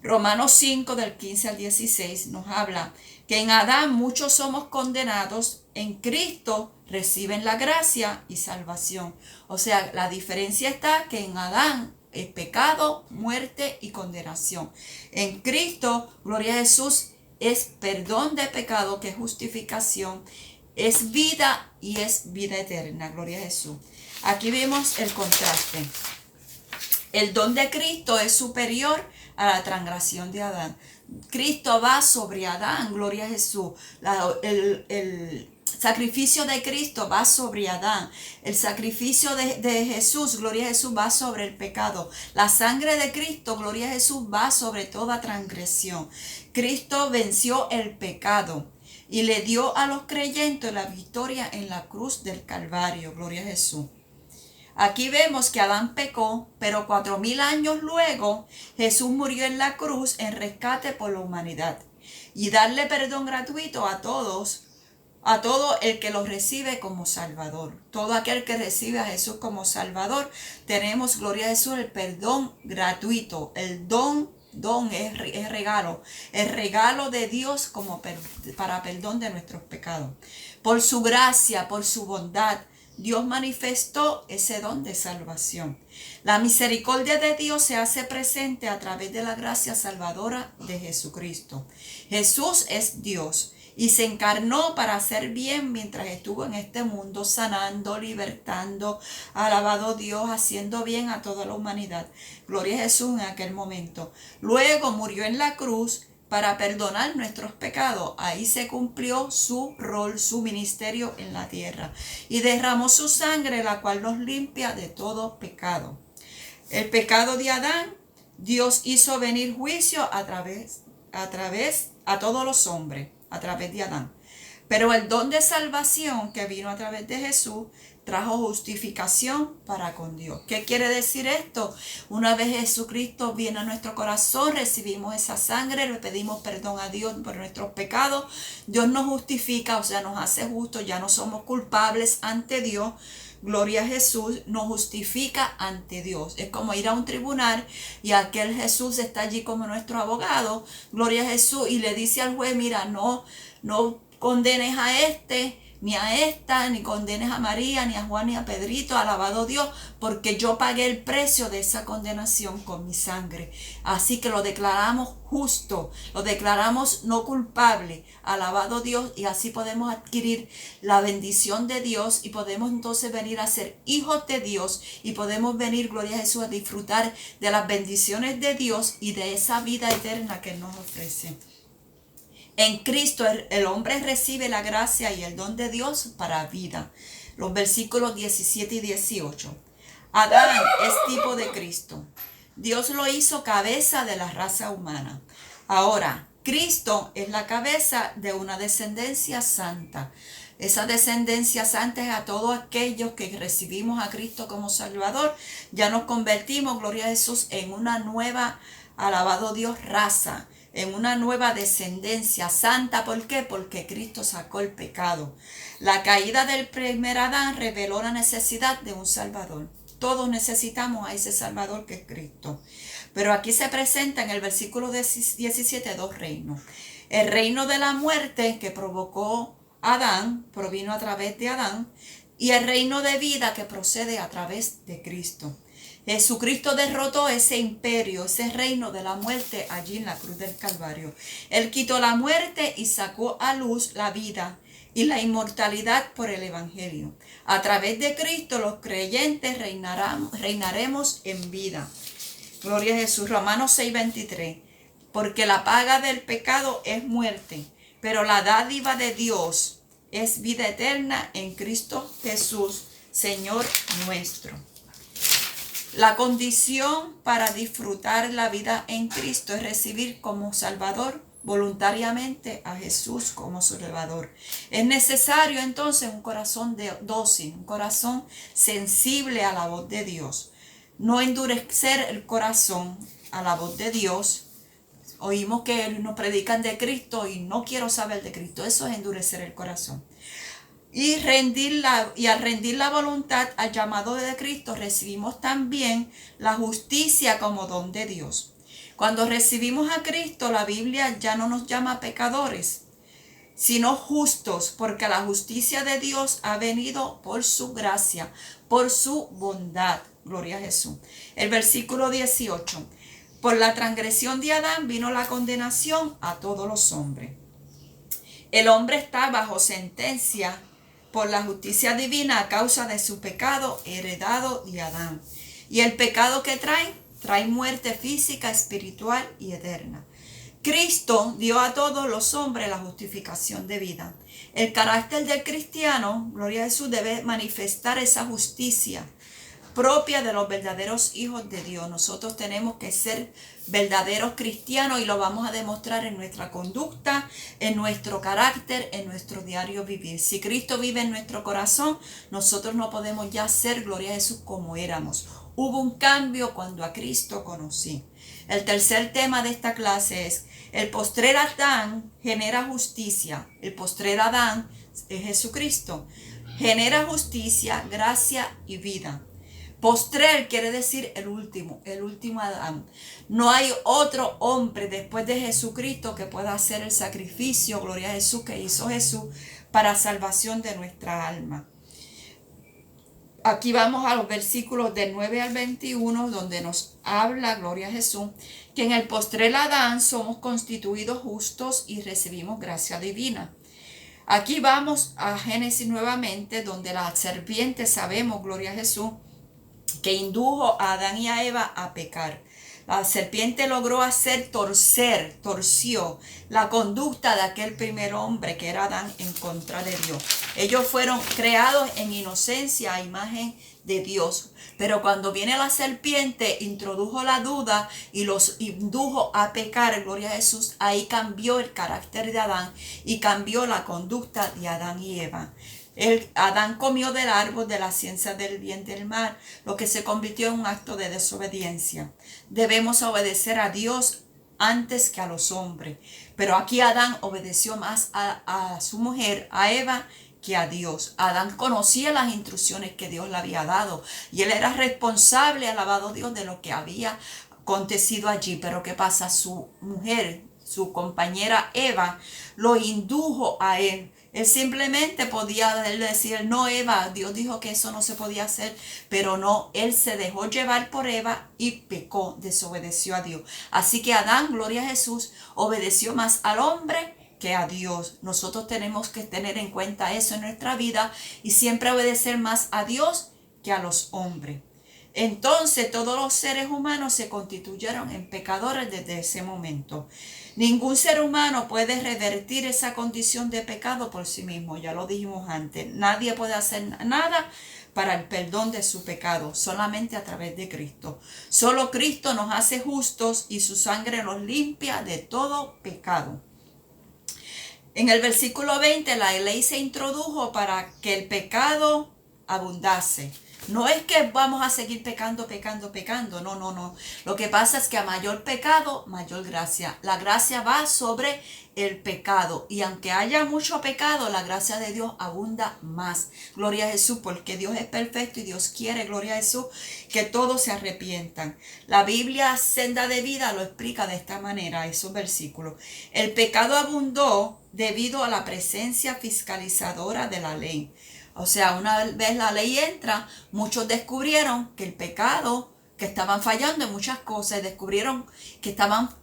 S1: Romanos 5, del 15 al 16, nos habla que en Adán muchos somos condenados, en Cristo reciben la gracia y salvación. O sea, la diferencia está que en Adán es pecado, muerte y condenación. En Cristo, gloria a Jesús, es perdón de pecado, que es justificación, es vida y es vida eterna, gloria a Jesús. Aquí vemos el contraste. El don de Cristo es superior a la transgresión de Adán. Cristo va sobre Adán, gloria a Jesús. El sacrificio de Cristo va sobre Adán. El sacrificio de Jesús, gloria a Jesús, va sobre el pecado. La sangre de Cristo, gloria a Jesús, va sobre toda transgresión. Cristo venció el pecado y le dio a los creyentes la victoria en la cruz del Calvario, gloria a Jesús. Aquí vemos que Adán pecó, pero 4000 años luego Jesús murió en la cruz en rescate por la humanidad y darle perdón gratuito a todos a todo el que lo recibe como Salvador. Todo aquel que recibe a Jesús como Salvador, tenemos, gloria a Jesús, el perdón gratuito. El don es regalo. El regalo de Dios como para perdón de nuestros pecados. Por su gracia, por su bondad, Dios manifestó ese don de salvación. La misericordia de Dios se hace presente a través de la gracia salvadora de Jesucristo. Jesús es Dios y se encarnó para hacer bien mientras estuvo en este mundo, sanando, libertando, alabado Dios, haciendo bien a toda la humanidad. Gloria a Jesús en aquel momento. Luego murió en la cruz para perdonar nuestros pecados. Ahí se cumplió su rol, su ministerio en la tierra. Y derramó su sangre, la cual nos limpia de todo pecado. El pecado de Adán, Dios hizo venir juicio a todos los hombres, a través de Adán. Pero el don de salvación que vino a través de Jesús trajo justificación para con Dios. ¿Qué quiere decir esto? Una vez Jesucristo viene a nuestro corazón, recibimos esa sangre, le pedimos perdón a Dios por nuestros pecados. Dios nos justifica, o sea, nos hace justos, ya no somos culpables ante Dios. Gloria a Jesús, nos justifica ante Dios. Es como ir a un tribunal y aquel Jesús está allí como nuestro abogado. Gloria a Jesús, y le dice al juez, mira, no condenes a este, ni a esta, ni condenes a María, ni a Juan, ni a Pedrito, alabado Dios, porque yo pagué el precio de esa condenación con mi sangre. Así que lo declaramos justo, lo declaramos no culpable, alabado Dios, y así podemos adquirir la bendición de Dios y podemos entonces venir a ser hijos de Dios y podemos venir, gloria a Jesús, a disfrutar de las bendiciones de Dios y de esa vida eterna que Él nos ofrece. En Cristo el hombre recibe la gracia y el don de Dios para vida. Los versículos 17 y 18. Adán es tipo de Cristo. Dios lo hizo cabeza de la raza humana. Ahora, Cristo es la cabeza de una descendencia santa. Esa descendencia santa es a todos aquellos que recibimos a Cristo como Salvador. Ya nos convertimos, gloria a Jesús, en una nueva, alabado Dios, raza, en una nueva descendencia santa. ¿Por qué? Porque Cristo sacó el pecado. La caída del primer Adán reveló la necesidad de un Salvador. Todos necesitamos a ese Salvador que es Cristo. Pero aquí se presenta en el versículo 17 dos reinos. El reino de la muerte que provocó Adán, provino a través de Adán, y el reino de vida que procede a través de Cristo. Jesucristo derrotó ese imperio, ese reino de la muerte allí en la cruz del Calvario. Él quitó la muerte y sacó a luz la vida y la inmortalidad por el Evangelio. A través de Cristo los creyentes reinaremos en vida. Gloria a Jesús. Romanos 6:23. Porque la paga del pecado es muerte, pero la dádiva de Dios es vida eterna en Cristo Jesús, Señor nuestro. La condición para disfrutar la vida en Cristo es recibir como Salvador voluntariamente a Jesús como su Salvador. Es necesario entonces un corazón dócil, un corazón sensible a la voz de Dios. No endurecer el corazón a la voz de Dios. Oímos que nos predican de Cristo y no quiero saber de Cristo. Eso es endurecer el corazón. Y al rendir la voluntad al llamado de Cristo, recibimos también la justicia como don de Dios. Cuando recibimos a Cristo, la Biblia ya no nos llama pecadores, sino justos, porque la justicia de Dios ha venido por su gracia, por su bondad. Gloria a Jesús. El versículo 18. Por la transgresión de Adán vino la condenación a todos los hombres. El hombre está bajo sentencia por la justicia divina a causa de su pecado heredado de Adán. Y el pecado que trae muerte física, espiritual y eterna. Cristo dio a todos los hombres la justificación de vida. El carácter del cristiano, gloria a Jesús, debe manifestar esa justicia propia de los verdaderos hijos de Dios. Nosotros tenemos que ser verdaderos cristianos y lo vamos a demostrar en nuestra conducta, en nuestro carácter, en nuestro diario vivir. Si Cristo vive en nuestro corazón, nosotros no podemos ya ser, gloria a Jesús, como éramos. Hubo un cambio cuando a Cristo conocí. El tercer tema de esta clase es: el postrer Adán genera justicia. El postrer Adán es Jesucristo. Genera justicia, gracia y vida. Postrer quiere decir el último Adán. No hay otro hombre después de Jesucristo que pueda hacer el sacrificio, gloria a Jesús, que hizo Jesús para salvación de nuestra alma. Aquí vamos a los versículos del 9 al 21, donde nos habla, gloria a Jesús, que en el postrer Adán somos constituidos justos y recibimos gracia divina. Aquí vamos a Génesis nuevamente, donde la serpiente, sabemos, gloria a Jesús, que indujo a Adán y a Eva a pecar. La serpiente logró torció la conducta de aquel primer hombre que era Adán en contra de Dios. Ellos fueron creados en inocencia a imagen de Dios. Pero cuando viene la serpiente, introdujo la duda y los indujo a pecar, gloria a Jesús, ahí cambió el carácter de Adán y cambió la conducta de Adán y Eva. Adán comió del árbol de la ciencia del bien y del mal, lo que se convirtió en un acto de desobediencia. Debemos obedecer a Dios antes que a los hombres. Pero aquí Adán obedeció más a su mujer, a Eva, que a Dios. Adán conocía las instrucciones que Dios le había dado y él era responsable, alabado Dios, de lo que había acontecido allí. Pero ¿qué pasa? Su mujer, su compañera Eva, lo indujo a él. Él simplemente podía decir, no, Eva, Dios dijo que eso no se podía hacer, pero no, él se dejó llevar por Eva y pecó, desobedeció a Dios. Así que Adán, gloria a Jesús, obedeció más al hombre que a Dios. Nosotros tenemos que tener en cuenta eso en nuestra vida y siempre obedecer más a Dios que a los hombres. Entonces todos los seres humanos se constituyeron en pecadores desde ese momento. Ningún ser humano puede revertir esa condición de pecado por sí mismo, ya lo dijimos antes. Nadie puede hacer nada para el perdón de su pecado, solamente a través de Cristo. Solo Cristo nos hace justos y su sangre nos limpia de todo pecado. En el versículo 20, la ley se introdujo para que el pecado abundase. No es que vamos a seguir pecando. No. Lo que pasa es que a mayor pecado, mayor gracia. La gracia va sobre el pecado. Y aunque haya mucho pecado, la gracia de Dios abunda más. Gloria a Jesús, porque Dios es perfecto y Dios quiere, gloria a Jesús, que todos se arrepientan. La Biblia Senda de Vida lo explica de esta manera, esos versículos. El pecado abundó debido a la presencia fiscalizadora de la ley. O sea, una vez la ley entra, muchos descubrieron que el pecado, que estaban fallando en muchas cosas, descubrieron que estaban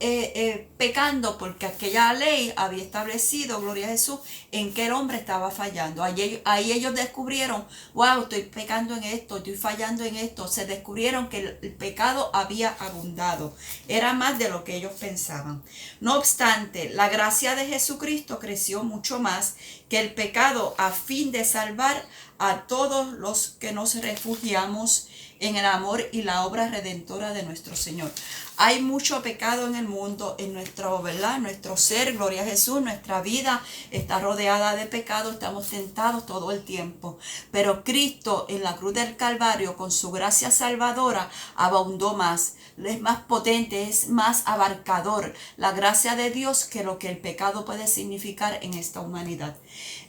S1: pecando porque aquella ley había establecido, gloria a Jesús, en que el hombre estaba fallando. Ahí ellos descubrieron, wow, estoy pecando en esto, estoy fallando en esto. Se descubrieron que el pecado había abundado. Era más de lo que ellos pensaban. No obstante, la gracia de Jesucristo creció mucho más que el pecado a fin de salvar a todos los que nos refugiamos en el amor y la obra redentora de nuestro Señor. Hay mucho pecado en el mundo, en nuestro, ¿verdad? Nuestro ser, gloria a Jesús, nuestra vida está rodeada de pecado, estamos tentados todo el tiempo. Pero Cristo en la cruz del Calvario, con su gracia salvadora, abundó más. Es más potente, es más abarcador la gracia de Dios que lo que el pecado puede significar en esta humanidad.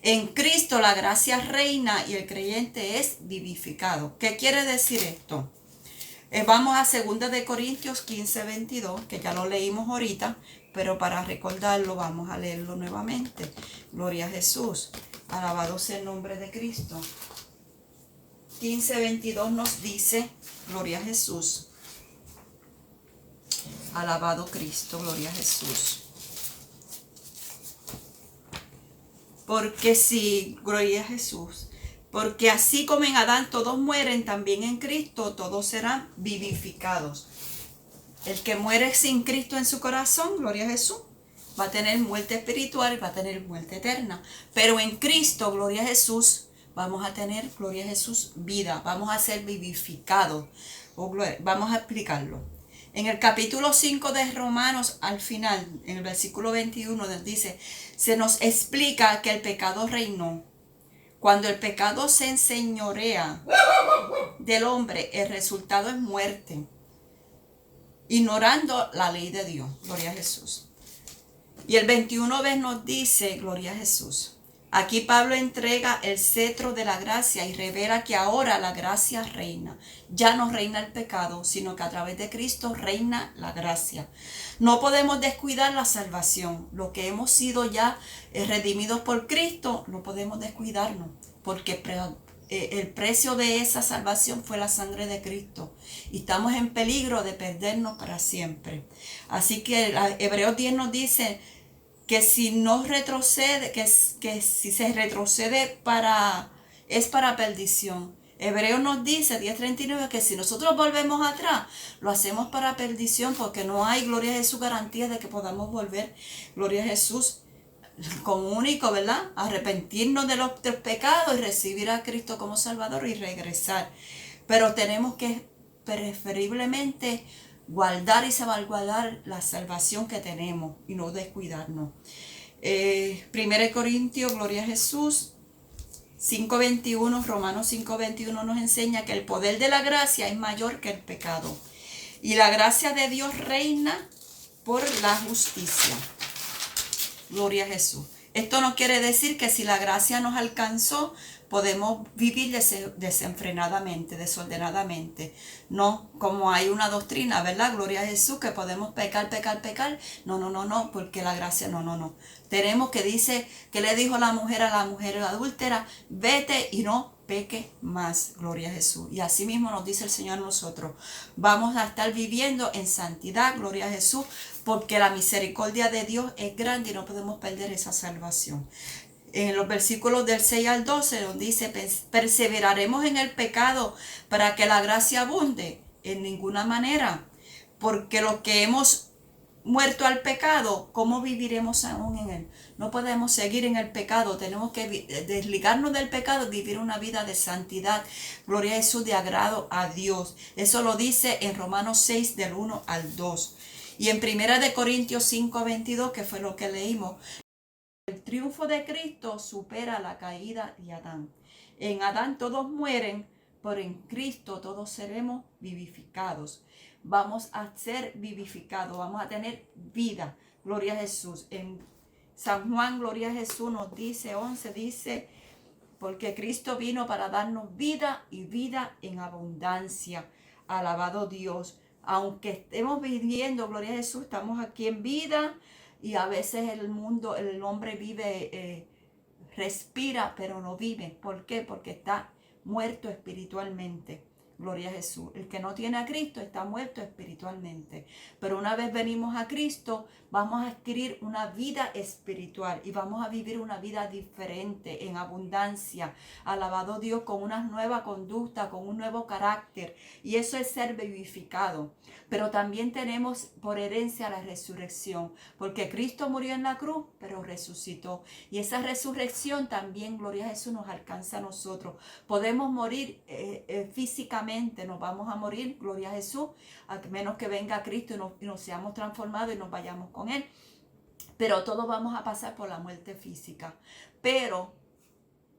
S1: En Cristo la gracia reina y el creyente es vivificado. ¿Qué quiere decir esto? Vamos a 2 de Corintios 15, 22, que ya lo leímos ahorita, pero para recordarlo vamos a leerlo nuevamente. Gloria a Jesús. Alabado sea el nombre de Cristo. 15, 22 nos dice, gloria a Jesús. Alabado Cristo, gloria a Jesús. Porque sí, gloria a Jesús. Porque así como en Adán todos mueren, también en Cristo todos serán vivificados. El que muere sin Cristo en su corazón, gloria a Jesús, va a tener muerte espiritual, va a tener muerte eterna. Pero en Cristo, gloria a Jesús, vamos a tener, gloria a Jesús, vida. Vamos a ser vivificados. Vamos a explicarlo. En el capítulo 5 de Romanos, al final, en el versículo 21, dice, se nos explica que el pecado reinó. Cuando el pecado se enseñorea del hombre, el resultado es muerte, ignorando la ley de Dios. Gloria a Jesús. Y el 21 nos dice, gloria a Jesús, Aquí Pablo entrega el cetro de la gracia y revela que ahora la gracia reina. Ya no reina el pecado, sino que a través de Cristo reina la gracia. No podemos descuidar la salvación. Lo que hemos sido ya redimidos por Cristo, no podemos descuidarnos, porque el precio de esa salvación fue la sangre de Cristo. Y estamos en peligro de perdernos para siempre. Así que Hebreos 10 nos dice que si no retrocede, que si se retrocede es para perdición. Hebreo nos dice, 10:39, que si nosotros volvemos atrás, lo hacemos para perdición, porque no hay, gloria a Jesús, garantía de que podamos volver, gloria a Jesús, como único, ¿verdad? Arrepentirnos de los pecados y recibir a Cristo como Salvador y regresar. Pero tenemos que preferiblemente guardar y salvaguardar la salvación que tenemos y no descuidarnos. 1 Corintios, gloria a Jesús, 5:21, Romanos 5:21 nos enseña que el poder de la gracia es mayor que el pecado. Y la gracia de Dios reina por la justicia. Gloria a Jesús. Esto no quiere decir que si la gracia nos alcanzó, podemos vivir desenfrenadamente, desordenadamente. No, como hay una doctrina, ¿verdad? Gloria a Jesús, que podemos pecar. No, porque la gracia, no. Tenemos que que le dijo la mujer a la mujer adúltera, vete y no peque más, gloria a Jesús. Y así mismo nos dice el Señor a nosotros. Vamos a estar viviendo en santidad, gloria a Jesús, porque la misericordia de Dios es grande y no podemos perder esa salvación. En los versículos del 6 al 12 nos dice, perseveraremos en el pecado para que la gracia abunde. En ninguna manera, porque los que hemos muerto al pecado, ¿cómo viviremos aún en él? No podemos seguir en el pecado, tenemos que desligarnos del pecado y vivir una vida de santidad, gloria a Jesús, de agrado a Dios. Eso lo dice en Romanos 6 del 1 al 2. Y en 1 Corintios 5:22, que fue lo que leímos, el triunfo de Cristo supera la caída de Adán. En Adán todos mueren, pero en Cristo todos seremos vivificados. Vamos a ser vivificados, vamos a tener vida. Gloria a Jesús. En San Juan, gloria a Jesús, nos dice 11, dice, porque Cristo vino para darnos vida y vida en abundancia. Alabado Dios. Aunque estemos viviendo, gloria a Jesús, estamos aquí en vida, y a veces el hombre vive, respira, pero no vive. ¿Por qué? Porque está muerto espiritualmente. Gloria a Jesús. El que no tiene a Cristo está muerto espiritualmente. Pero una vez venimos a Cristo, vamos a adquirir una vida espiritual y vamos a vivir una vida diferente, en abundancia. Alabado Dios, con una nueva conducta, con un nuevo carácter. Y eso es ser vivificado. Pero también tenemos por herencia la resurrección, porque Cristo murió en la cruz, pero resucitó. Y esa resurrección también, gloria a Jesús, nos alcanza a nosotros. Podemos morir físicamente, nos vamos a morir, gloria a Jesús, a menos que venga Cristo y nos seamos transformados y nos vayamos con Él. Pero todos vamos a pasar por la muerte física. Pero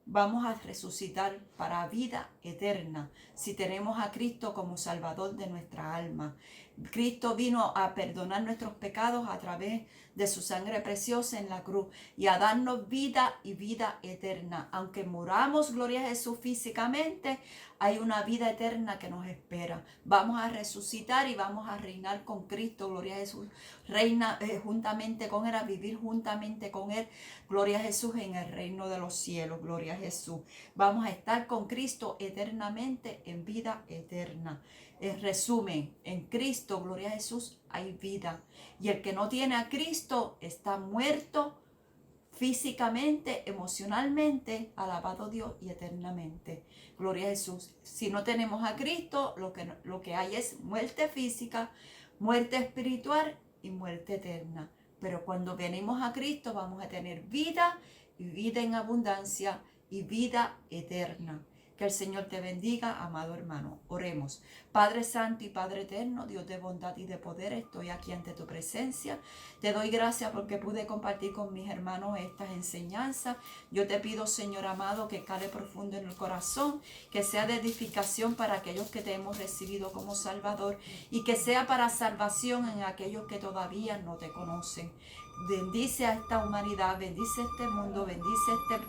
S1: vamos a resucitar para vida eterna si tenemos a Cristo como Salvador de nuestra alma. Cristo vino a perdonar nuestros pecados a través de su sangre preciosa en la cruz y a darnos vida y vida eterna. Aunque muramos, gloria a Jesús, físicamente, hay una vida eterna que nos espera. Vamos a resucitar y vamos a reinar con Cristo, gloria a Jesús. Reina juntamente con Él, a vivir juntamente con Él, gloria a Jesús, en el reino de los cielos, gloria a Jesús. Vamos a estar con Cristo eternamente en vida eterna. En resumen, en Cristo, gloria a Jesús, hay vida. Y el que no tiene a Cristo está muerto físicamente, emocionalmente, alabado Dios, y eternamente. Gloria a Jesús. Si no tenemos a Cristo, lo que hay es muerte física, muerte espiritual y muerte eterna. Pero cuando venimos a Cristo vamos a tener vida y vida en abundancia y vida eterna. Que el Señor te bendiga, amado hermano. Oremos. Padre Santo y Padre Eterno, Dios de bondad y de poder, estoy aquí ante tu presencia. Te doy gracias porque pude compartir con mis hermanos estas enseñanzas. Yo te pido, Señor amado, que cale profundo en el corazón, que sea de edificación para aquellos que te hemos recibido como Salvador y que sea para salvación en aquellos que todavía no te conocen. bendice a esta humanidad, bendice este mundo, bendice este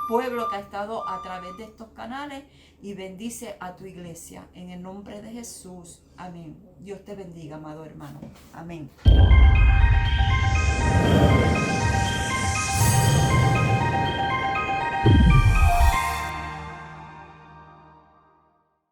S1: pueblo que ha estado a través de estos canales y bendice a tu iglesia. En el nombre de Jesús. Amén. Dios te bendiga, amado hermano. Amén.